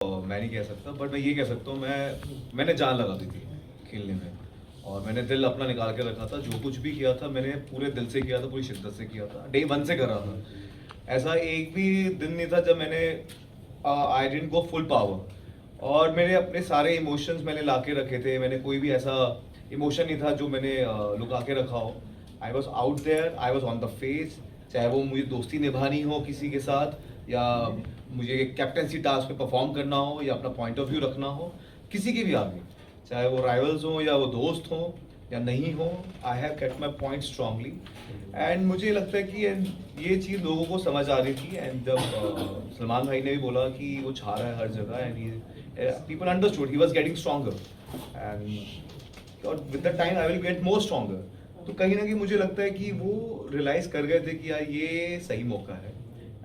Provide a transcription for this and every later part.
मैं नहीं कह सकता, बट मैं ये कह सकता हूँ मैंने जान लगा दी थी खेलने में, और मैंने दिल अपना निकाल के रखा था। जो कुछ भी किया था मैंने पूरे दिल से किया था, पूरी शिद्दत से किया था, डे वन से कर रहा था। ऐसा एक भी दिन नहीं था जब मैंने I didn't go full power, और मेरे अपने सारे इमोशंस मैंने ला के रखे थे। मैंने कोई भी ऐसा इमोशन नहीं था जो मैंने लुका के रखा हो। I was out there, I was on the face, चाहे वो मुझे दोस्ती निभानी हो किसी के साथ, या मुझे कैप्टनसी टास्क पे परफॉर्म करना हो, या अपना पॉइंट ऑफ व्यू रखना हो किसी के भी आगे, चाहे वो राइवल्स हो या वो दोस्त हो या नहीं हो। I have kept my point strongly, and मुझे लगता है कि ये चीज़ लोगों को समझ आ रही थी। एंड जब सलमान भाई ने भी बोला कि वो छा रहा है हर जगह, and people understood he was getting stronger, and और with the time I will get more stronger. तो कहीं ना कहीं मुझे लगता है कि वो रियलाइज कर गए थे कि यार ये सही मौका है,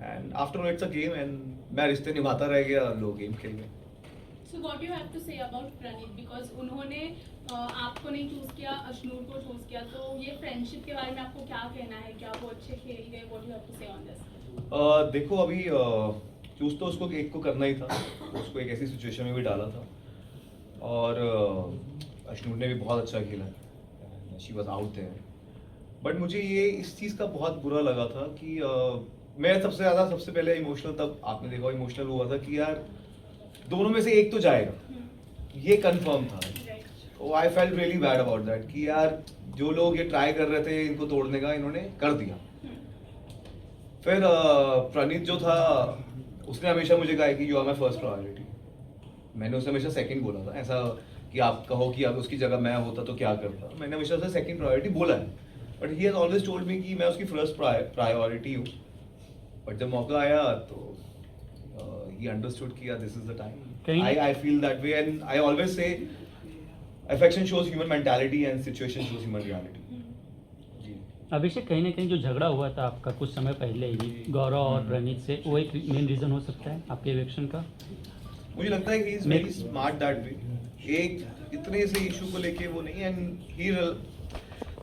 and after all it's a game, and मैं रिश्ते निभाता रह गया, लोग गेम खेल गए। So what you have to say about Praneeth, because उन्होंने आपको नहीं चूज किया, अशनूर को चूज किया, तो ये फ्रेंडशिप के बारे में आपको क्या कहना है? क्या वो अच्छे खेल गए? What you have to say on this? देखो अभी चूज तो उसको एक को करना ही था, उसको एक ऐसी सिचुएशन में भी डाला था, और अशनूर ने भी बहुत अच्छा खेला, she was out there. But मुझे ये इस चीज़ का बहुत बुरा लगा था कि मैं सबसे पहले इमोशनल, तब आपने देखा इमोशनल हुआ था कि यार दोनों में से एक तो जाएगा, ये कंफर्म था। तो I felt really bad about that कि यार जो लोग ये ट्राई कर रहे थे इनको तोड़ने का, इन्होंने कर दिया। फिर प्रणीत जो था उसने हमेशा मुझे कहा कि you are my first priority. मैंने उसे हमेशा सेकंड बोला था, ऐसा कि आप कहो कि अब उसकी जगह मैं होता तो क्या करता, मैंने हमेशा उसे सेकंड प्रायोरिटी बोला है। But he has always told me कि मैं उसकी फर्स्ट प्रायोरिटी हूँ। बट जब मौका आया तो he understood कि yeah, this is the time. I feel that way, and I always say affection shows human mentality and situation shows human reality. अभिषेक, कहीं ना कहीं जो झगड़ा हुआ था आपका कुछ समय पहले ही गौरव और प्रणीत से, वो एक मेन रीजन हो सकता है आपके इलेक्शन का? मुझे लगता है कि he is very smart that way. एक इतने से इशू को लेके वो नहीं, and he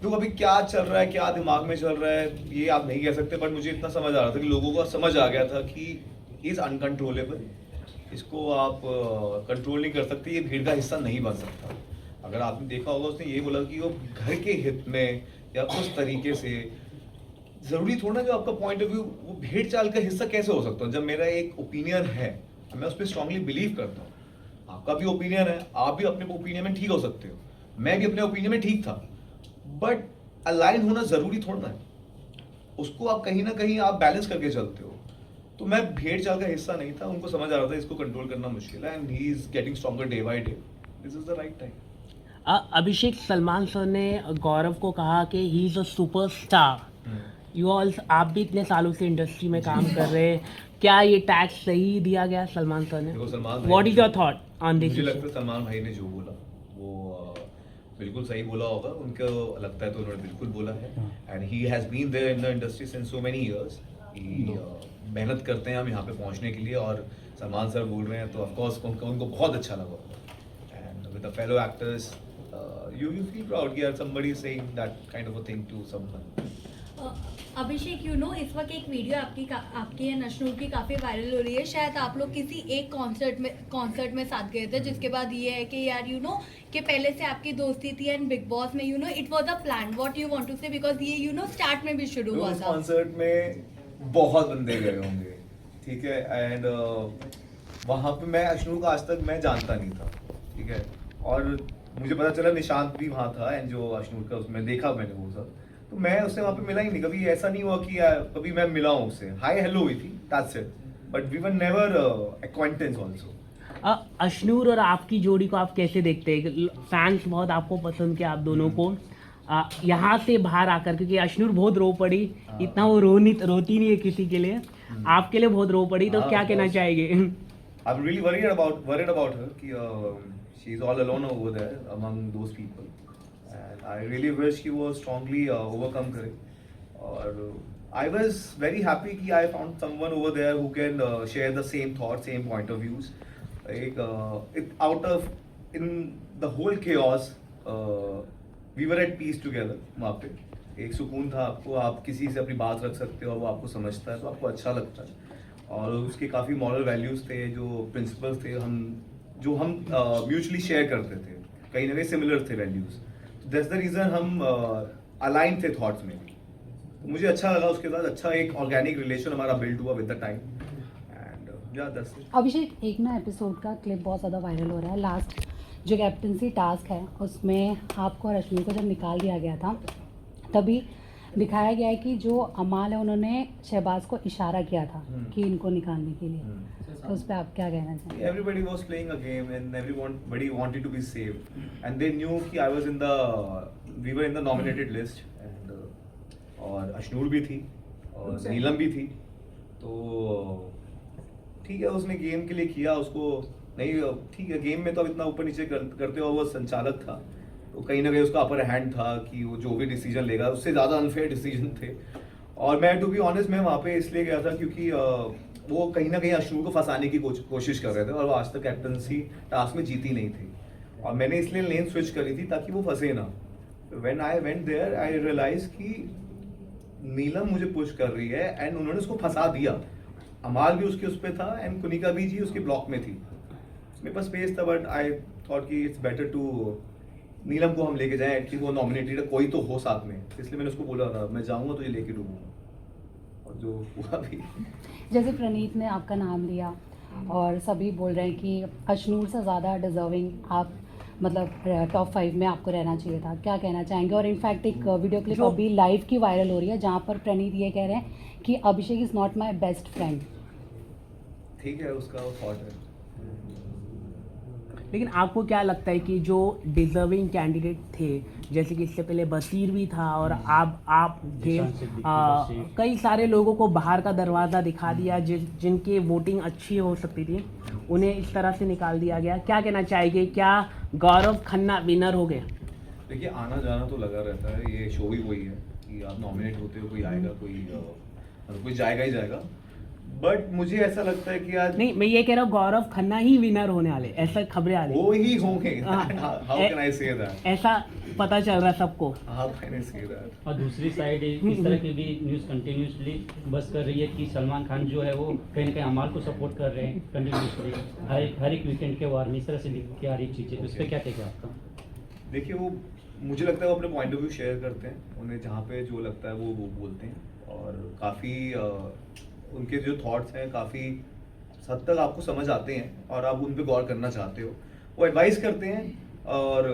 देखो अभी क्या चल रहा है, क्या दिमाग में चल रहा है ये आप नहीं कह सकते, बट मुझे इतना समझ आ रहा था कि लोगों को समझ आ गया था कि इज अनकंट्रोलेबल, इसको आप कंट्रोल नहीं कर सकते, ये भीड़ का हिस्सा नहीं बन सकता। अगर आपने देखा होगा उसने ये बोला कि वो घर के हित में या उस तरीके से, ज़रूरी थोड़ा ना जो आपका पॉइंट ऑफ व्यू वो भेड़ चाल का हिस्सा कैसे हो सकता है। जब मेरा एक ओपिनियन है, मैं उस पर स्ट्रांगली बिलीव करता हूँ, आपका भी ओपिनियन है, आप भी अपने ओपिनियन में ठीक हो सकते हो, मैं भी अपने ओपिनियन में ठीक था, बट अलाइन होना ज़रूरी थोड़ा ना है, उसको आप कहीं ना कहीं आप बैलेंस करके चलते हो। तो मैं भेड़ चाल का हिस्सा नहीं था, उनको समझ आ रहा था इसको कंट्रोल करना मुश्किल है, and he is getting stronger day by day, this is the right time. Abhishek, Salman sir ने गौरव को कहा कि he is a superstar. You all, आप भी इतने सालों से इंडस्ट्री में काम कर रहे हैं, क्या ये टैग सही दिया गया सलमान सर ने? What is your thought on this? मुझे लगता है सलमान भाई ने जो बोला वो बिल्कुल सही बोला होगा, उनको लगता है तो उन्होंने बिल्कुल बोला है, and he has been there in the industry since so many years. मेहनत करते हैं हम यहाँ पे पहुँचने के लिए, और सलमान सर बोल रहे हैं तो ऑफ कोर्स उनको बहुत अच्छा लगा होगा, and with the fellow actors you feel proud कि यार somebody is saying that kind of a thing to someone. अभिषेक, इस वक्त एक वीडियो आपकी या अशनूर की काफ़ी वायरल हो रही है। शायद आप लोग किसी एक कॉन्सर्ट में साथ गए थे, जिसके बाद ये है कि यार कि पहले से आपकी दोस्ती थी, एंड बिग बॉस में it was a plan. What you want to say, because ये स्टार्ट में भी शुरू हुआ था। कॉन्सर्ट में बहुत बंदे गए होंगे, ठीक है, एंड वहाँ पे मैं अशनूर को आज तक मैं जानता नहीं था, ठीक है, और मुझे पता चला निशांत भी वहाँ था, एंड जो अशनूर का उसमें देखा मैंने वो सब, तो मैं उससे वहाँ पे मिला ही नहीं। कभी ऐसा नहीं हुआ कि कभी मैं मिला हूँ उससे, हाय हेलो हुई थी, that's it, but we were never acquaintance also. Ashnoor और आपकी जोड़ी को आप कैसे देखते हैं? फैंस बहुत आपको पसंद किया आप दोनों को, यहाँ से बाहर आकर, क्योंकि अशनूर बहुत रो पड़ी, इतना वो रोती नहीं है किसी के लिए, आपके लिए बहुत रो पड़ी, तो क्या कहना चाहेंगे? I am really worried about her कि she is all alone over there among those people, and I really wish कि वो स्ट्रांगली ओवरकम करे, और आई वाज वेरी हैप्पी कि I found someone over there who can share the same thought, same point of views, एक out of in the whole chaos we were at peace together. वहाँ पे एक सुकून था, आपको आप किसी से अपनी बात रख सकते हो और वो आपको समझता है, तो आपको अच्छा लगता है, और उसके काफ़ी मॉरल वैल्यूज़ थे, जो प्रिंसिपल्स थे, जो हम म्यूचुअली शेयर करते थे, कहीं ना कहीं सिमिलर थे वैल्यूज़। दैट्स द रीज़न हम अलाइन थे थॉट्स में। तो मुझे अच्छा लगा उसके साथ, अच्छा एक ऑर्गेनिक रिलेशन हमारा बिल्ड हुआ विद द टाइम एंड या दैट्स इट। अभिषेक, एक ना एपिसोड का क्लिप बहुत ज़्यादा वायरल हो रहा है। लास्ट जो कैप्टनसी टास्क है उसमें आपको और अश्विनी को जब निकाल दिया गया था, तभी दिखाया गया है कि जो अमाल है उन्होंने शहबाज को इशारा किया था कि इनको निकालने के लिए। तो उस पर आप क्या कहना चाहेंगे? Everybody was playing a game and everybody wanted to be safe and they knew कि we were in the nominated list and और अशनूर भी थी और नीलम भी थी। तो ठीक है, उसने गेम के लिए किया, उसको नहीं ठीक है, गेम में तो अब इतना ऊपर नीचे करते हो, वो संचालक था तो कहीं ना कहीं उसका अपर हैंड था कि वो जो भी डिसीजन लेगा उससे ज़्यादा अनफेयर डिसीजन थे। और मैं टू बी ऑनेस्ट मैं वहाँ पे इसलिए गया था क्योंकि वो कहीं ना कहीं अशनूर को फंसाने की कोशिश कर रहे थे और वो आज तक कैप्टनसी टास्क में जीती नहीं थी और मैंने इसलिए लेन स्विच करी थी ताकि वो फंसे ना। When I went there I realize कि नीलम मुझे पुश कर रही है एंड उन्होंने उसको फंसा दिया। अमाल भी उसके उस पर था एंड कुनिका भी जी उसके ब्लॉक में थी, मेरे पास स्पेस था, बट आई थॉट कि इट्स बेटर टू नीलम को हम लेके जाएं, एटलीस्ट वो नॉमिनेटेड कोई तो हो साथ में, इसलिए मैंने उसको बोला था मैं जाऊंगा तो ये लेके डूबूंगा और जो हुआ भी। जैसे प्रणीत ने आपका नाम लिया और सभी बोल रहे हैं कि अश्नूर से ज़्यादा डिजर्विंग आप, मतलब टॉप 5 में आपको रहना चाहिए था, क्या कहना चाहेंगे? और इनफैक्ट एक वीडियो क्लिप अभी लाइव की वायरल हो रही है जहाँ पर प्रणीत ये कह रहे हैं कि Abhishek is not my best friend. ठीक है, उसका वो थॉट है। लेकिन आपको क्या लगता है कि जो डिजर्विंग कैंडिडेट थे, जैसे कि इससे पहले बसीर भी था और आप थे, कई सारे लोगों को बाहर का दरवाज़ा दिखा दिया जिनकी वोटिंग अच्छी हो सकती थी, उन्हें इस तरह से निकाल दिया गया, क्या कहना चाहेंगे? क्या गौरव खन्ना विनर हो गया? देखिए, आना जाना तो लगा रहता है, ये शो ही वही है कि आप नॉमिनेट होते हो, कोई आएगा कोई जाएगा ही जाएगा, बट मुझे ऐसा लगता है कि आज नहीं, मैं ये कह रहा हूँ गौरव खन्ना ही विनर होने वाले, ऐसा खबरें आ रही वो ही होंगे। हाँ। How can I say that? ऐसा पता चल रहा है सबको। How can I say that? और दूसरी साइड इस तरह की भी न्यूज़ कंटिन्यूसली बस कर रही है कि सलमान खान जो है वो कहीं ना कहीं अमाल को सपोर्ट कर रहे हैं कंटिन्यूसली, हर एक वीकेंड के वार में इस तरह से लिख के आ रही चीज़ें, उस पर क्या टेक है आपका? देखिए, वो मुझे लगता है वो अपने पॉइंट ऑफ व्यू शेयर करते हैं, उन्हें जहाँ पे जो लगता है वो बोलते हैं और काफ़ी उनके जो थॉट्स हैं काफ़ी हद तक आपको समझ आते हैं और आप उन पे गौर करना चाहते हो, वो एडवाइस करते हैं और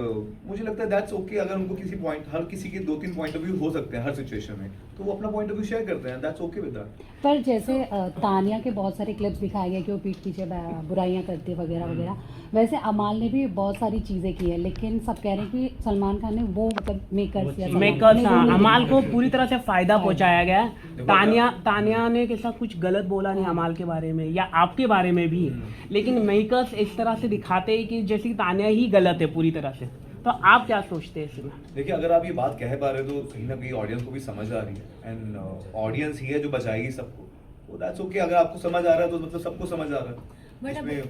मुझे लगता है दैट्स ओके। अगर उनको किसी पॉइंट, हर किसी के 2-3 पॉइंट ऑफ व्यू हो सकते हैं हर सिचुएशन में, तो वो अपना पॉइंट ऑफ व्यू शेयर करते हैं, दैट्स ओके विद दैट। पर जैसे तानिया के बहुत सारे क्लिप्स दिखाए गए कि वो पीठ पीछे बुराइयां करती है वगैरह वगैरह, वैसे अमाल ने भी बहुत सारी चीज़ें की है, लेकिन सब कह रहे हैं कि सलमान खान ने वो मतलब मेकर्स अमाल को पूरी तरह से फायदा पहुंचाया गया है। तानिया ने कैसा कुछ गलत बोला नहीं अमाल के बारे में या आपके बारे में भी, लेकिन मेकर्स इस तरह से दिखाते हैं कि जैसे तानिया ही गलत है पूरी तरह से, तो आप क्या सोचते हैं इसमें? देखिए, अगर आप ये बात कह पा रहे हो तो कहीं ना कहीं ऑडियंस को भी समझ आ रही है एंड ऑडियंस ही है जो बचाएगी सबको, तो दैट्स ओके। अगर आपको समझ आ रहा है तो मतलब सबको समझ आ रहा है। इसमें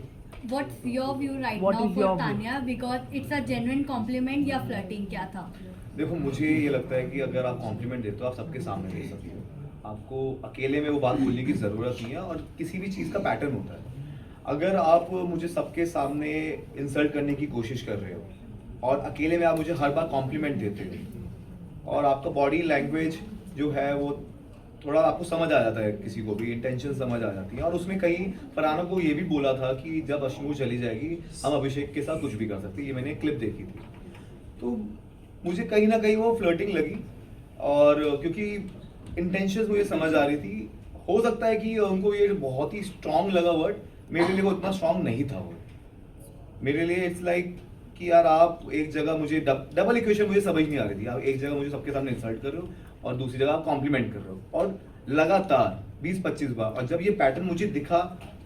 What's your view right What now is for your view? Tanya? Because it's a genuine compliment या flirting क्या था? देखो, मुझे ये लगता है कि अगर आप कॉम्प्लीमेंट देते हो आप सबके सामने दे सकते हो, आपको अकेले में वो बात बोलने की ज़रूरत नहीं है और किसी भी चीज़ का पैटर्न होता है। अगर आप मुझे सबके सामने इंसल्ट करने की कोशिश कर रहे हो और अकेले में आप मुझे हर बार कॉम्प्लीमेंट देते हो और आपका बॉडी लैंग्वेज जो है वो थोड़ा आपको समझ आ जाता है, किसी को भी इंटेंशन समझ आ जाती है। और उसमें कहीं फरहाना को ये भी बोला था कि जब अश्नूर चली जाएगी हम अभिषेक के साथ कुछ भी कर सकते हैं, ये मैंने क्लिप देखी थी, तो मुझे कहीं ना कहीं वो फ्लर्टिंग लगी और क्योंकि इंटेंशंस मुझे समझ आ रही थी। हो सकता है कि उनको ये बहुत ही स्ट्रांग लगा वर्ड, मेरे लिए वो इतना स्ट्रांग नहीं था। वो मेरे लिए इट्स लाइक कि यार आप एक जगह मुझे डबल इक्वेशन मुझे समझ नहीं आ रही थी, आप एक जगह मुझे सबके सामने इंसल्ट कर रहे हो और दूसरी जगह आप कॉम्प्लीमेंट कर रहे हो और लगातार 20-25 बार। और जब ये पैटर्न मुझे दिखा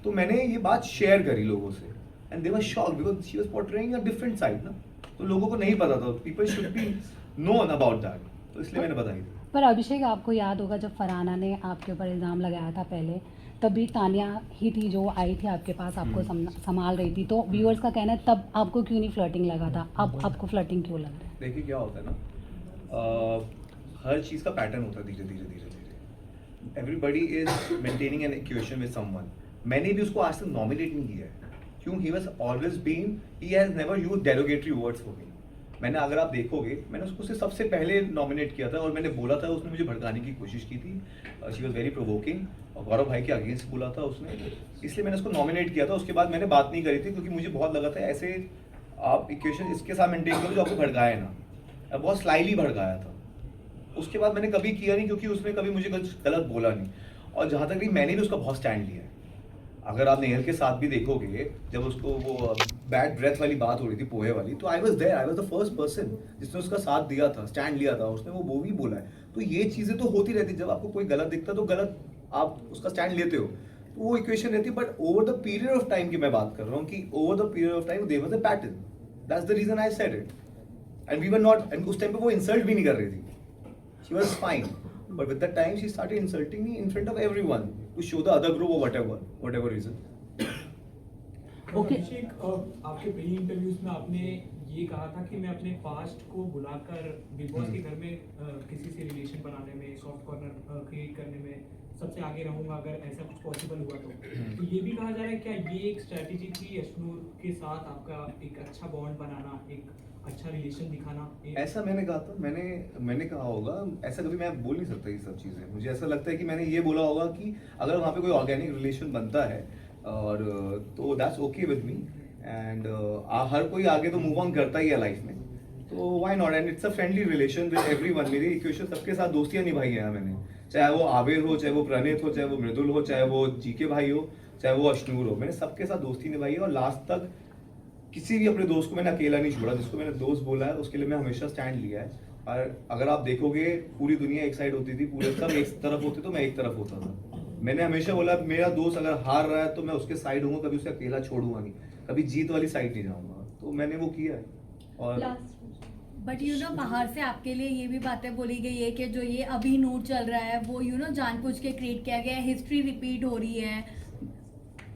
तो मैंने ये बात शेयर करी लोगों से and they were shocked because she was portraying a different side ना, तो लोगों को नहीं पता था, people should be known about that, तो इसलिए मैंने बताई थी। पर अभिषेक, आपको याद होगा जब फरहाना ने आपके ऊपर इल्ज़ाम लगाया था पहले, तभी तानिया ही थी जो आई थी आपके पास, आपको संभाल रही थी, तो व्यूअर्स का कहना है तब आपको क्यों नहीं फ्लर्टिंग लगा था, अब आपको फ्लर्टिंग क्यों लग रहा है? देखिए, क्या होता है ना, हर चीज़ का पैटर्न होता है धीरे धीरे धीरे धीरे। Everybody is maintaining an equation with someone. मैंने भी उसको आज तक नॉमिनेट नहीं किया है. क्यों? He was always been, he has never used derogatory words for me. मैंने, अगर आप देखोगे, मैंने उसको से सबसे पहले नॉमिनेट किया था और मैंने बोला था, उसने मुझे भड़काने की कोशिश की थी. शी वाज वेरी प्रोवोकिंग और गौरव भाई के अगेंस्ट बोला था उसने, इसलिए मैंने उसको नॉमिनेट किया था. उसके बाद मैंने बात नहीं करी थी क्योंकि मुझे बहुत लगा था ऐसे आप इक्वेशन इसके साथ मेंटेन करो जो आपको भड़काए ना. अब बहुत स्लाइली भड़काया था. उसके बाद मैंने कभी किया नहीं क्योंकि उसने कभी मुझे कुछ गलत बोला नहीं. और जहाँ तक भी मैंने भी उसका बहुत स्टैंड लिया है. अगर आप नेहल के साथ भी देखोगे, जब उसको वो बैड ब्रेथ वाली बात हो रही थी, पोहे वाली, तो I was there, I was the first person जिसने उसका साथ दिया था, स्टैंड लिया था. उसने वो भी बोला है. तो ये चीज़ें तो होती रहती. जब आपको कोई गलत दिखता तो गलत आप उसका स्टैंड लेते हो, तो वो इक्वेशन रहती है. But over the period of time की मैं बात कर रहा हूँ कि over the period of time there was a pattern. That's the reason I said it. And we were not, and उस टाइम पे वो इंसल्ट भी नहीं कर रही थी. She was fine. But with that time, she started insulting me in front of everyone to show the other group or whatever reason. Okay. अभिषेक, आपके pre interviews में आपने ये कहा था कि मैं अपने पास्ट को बुलाकर बिग बॉस के घर में किसी से रिलेशन बनाने में, सॉफ्ट कॉर्नर क्रिएट करने में सबसे आगे रहूंगा अगर ऐसा कुछ पॉसिबल हुआ तो ये भी कहा जा रहा है क्या ये एक स्ट्रेटेजी थी अश्नूर के साथ आपका एक अच्छा बॉन्ड बनाना, एक अच्छा रिलेशन दिखाना? ऐसा मैंने कहा था. मैंने कहा होगा. ऐसा कभी मैं बोल नहीं सकता ये सब चीज़ें. मुझे ऐसा लगता है कि मैंने ये बोला होगा कि अगर वहाँ पे कोई ऑर्गेनिक रिलेशन बनता है और तो that's okay with me. And हर कोई आगे तो मूव ऑन करता ही है लाइफ में, तो why not. And it's a friendly relation with everyone. मेरी इक्वेशन सबके साथ दोस्तियाँ निभाई हैं मैंने, चाहे वो आबिर हो, चाहे वो प्रणीत हो, चाहे वो मृदुल हो, चाहे वो जीके भाई हो, चाहे वो अश्नूर हो. मैंने सबके साथ दोस्ती निभाई है और लास्ट तक किसी भी अपने दोस्त को मैंने अकेला नहीं छोड़ा. जिसको मैंने दोस्त बोला है उसके लिए मैं हमेशा स्टैंड लिया है. और अगर आप देखोगे, पूरी दुनिया एक साइड होती थी, पूरे सब एक तरफ होते तो मैं एक तरफ होता था. मैंने हमेशा बोला मेरा दोस्त अगर हार रहा है तो मैं उसके साइड हूँ, कभी उसे अकेला छोड़ूंगा नहीं, कभी जीत वाली साइड नहीं जाऊंगा. तो मैंने वो किया है. और बट यू नो बाहर से आपके लिए ये भी बातें बोली गई है कि जो ये अभी नूर चल रहा है वो यू नो जानबूझ के क्रिएट किया गया है, हिस्ट्री रिपीट हो रही है.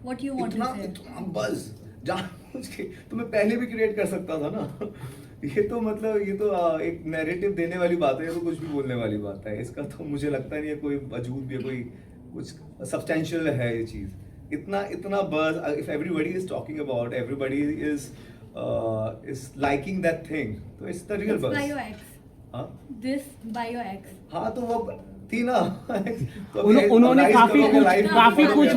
व्हाट यू वांट टू से? इतना बस जानबूझ के तो मैं पहले भी क्रिएट कर सकता था ना. ये तो मतलब ये तो एक नैरेटिव देने वाली बात है, ये तो कुछ भी बोलने वाली बात है. इसका तो मुझे लगता नहीं है कोई वजूद भी है, कोई कुछ सब्सटेंशियल है ये चीज़. इतना बस, if everybody is talking about, everybody is liking that thing, तो it's the real buzz. By your ex. हाँ? This by your ex. हाँ तो वो थी ना. तो उन्होंने काफी कुछ Last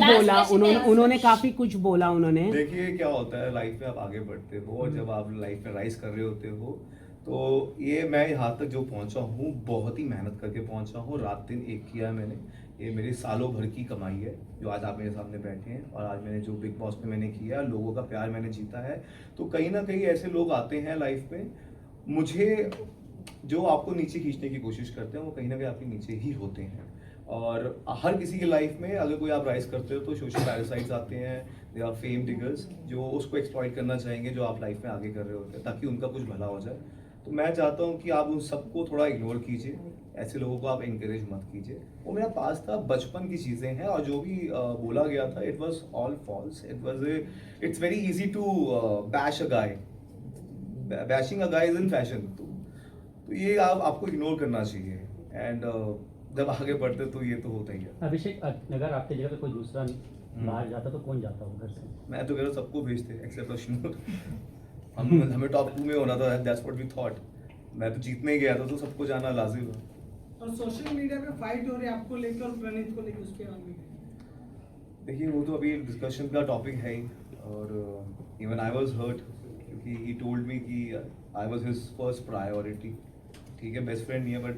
बोला. question है. उन्होंने काफी कुछ बोला. उन्होंने देखिए क्या होता है लाइफ में, आप आगे बढ़ते हो और जब आप लाइफ में राइज कर रहे होते हो, तो ये मैं यहाँ तक जो पहुँचा हूँ बहुत ही मेहनत करके पहुँचा हूँ. रात दिन एक किया है मैंने. ये मेरी सालों भर की कमाई है जो आज आप मेरे सामने बैठे हैं. और आज मैंने जो बिग बॉस में मैंने किया, लोगों का प्यार मैंने जीता है. तो कहीं ना कहीं ऐसे लोग आते हैं लाइफ में, मुझे जो आपको नीचे खींचने की कोशिश करते हैं वो कहीं ना कहीं आपके नीचे ही होते हैं. और हर किसी की लाइफ में अगर कोई आप राइज करते हो तो सोशल पैरासाइट्स आते हैं, दे आर फेम डिगर्स जो उसको एक्सप्लॉइट करना चाहेंगे जो आप लाइफ में आगे कर रहे होते हैं, ताकि उनका कुछ भला हो जाए. तो मैं चाहता हूँ कि आप उन सबको थोड़ा इग्नोर कीजिए. ऐसे लोगों को आप इंकरेज मत कीजिए. वो मेरा पास था, बचपन की चीज़ें हैं. और जो भी बोला गया था, it was all false. It's very easy to bash a guy. Bashing a guy is in fashion. तो ये आपको इग्नोर करना चाहिए. एंड जब आगे बढ़ते तो ये तो होता ही है. अभिषेक, अगर आपकी जगह पे कोई दूसरा बाहर जाता तो कौन जाता वो घर से? मैं तो कह रहा हूँ सबको भेजते एक्सेप्ट अश्नूर. हमें टॉप 2 में होना था, दैट्स व्हाट वी थॉट. मैं तो जीतने ही गया था, तो सबको जाना लाजिम है. और सोशल मीडिया पे फाइट हो रही है आपको लेकर और प्रणीत को लेकर, उसके बारे में देखिए वो तो अभी डिस्कशन का टॉपिक है ही. और इवन आई वाज हर्ट क्योंकि ही टोल्ड मी कि I was his first priority. ठीक है, बेस्ट फ्रेंड नहीं है, but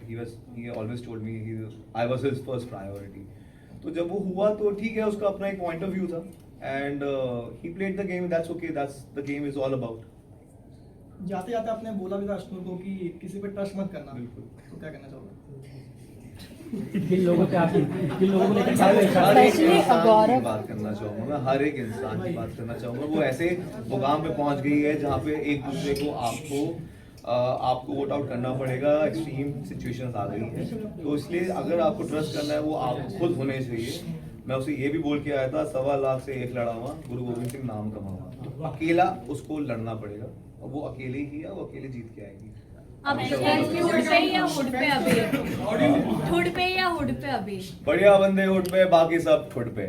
he always told me I was his first priority. तो जब वो हुआ तो ठीक है, उसका अपना एक पॉइंट ऑफ व्यू था. And he played the game, that's okay, that's the game is all about. जाते जाते आपने बोला भी था अश्नूर को कि किसी पे ट्रस्ट मत करना. बिल्कुल. तो क्या कहना चाहोगे? किन लोगों पे आप किन लोगों को लेकर हर एक Especially इंसान की गौरव। बात करना चाहूँगा मैं, हर एक इंसान की बात करना चाहूँगा. वो ऐसे मुकाम पे पहुँच गई है जहाँ पे एक दूसरे को आपको वोट आउट करना पड़ेगा. एक्सट्रीम सिचुएशंस आ गई है, तो इसलिए अगर आपको ट्रस्ट करना है वो आप खुद होने चाहिए. मैं उसे ये भी बोल के आया था, 1.25 लाख से एक लड़ा हुआ, गुरु गोविंद सिंह नाम कमाऊंगा. अकेला उसको लड़ना पड़ेगा और वो अकेले ही है, वो अकेले जीत के आएगी. अभिषेक हुड पे या हुड पे अभी? हुड पे या हुड पे अभी? बढ़िया बंदे हुड पे, बाकी सब ठुड पे।